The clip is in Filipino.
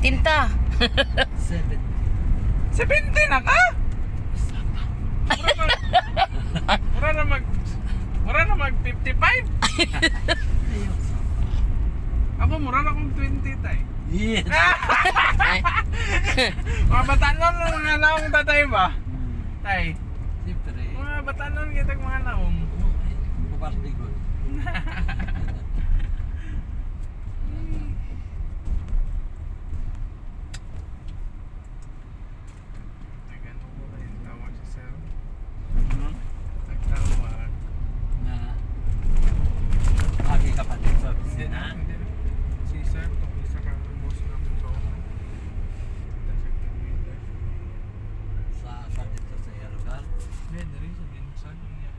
18 ta. 70. 70 na ka? Mura na mag 55. Ako mura na akong 20 tay. Yes. Ay, Mga batanon ng mga naong tatay ba? Tay. Siyempre. Mga batanon kita mga naong. Kuparti ko. Nagano ko rin tawag si sir. Nagtawag. Na agi kapatid sa opisina. Si sir, itong isa ka ng boss namin sa office. Sa dito sa lugar. Hindi, dari sa binsan niya.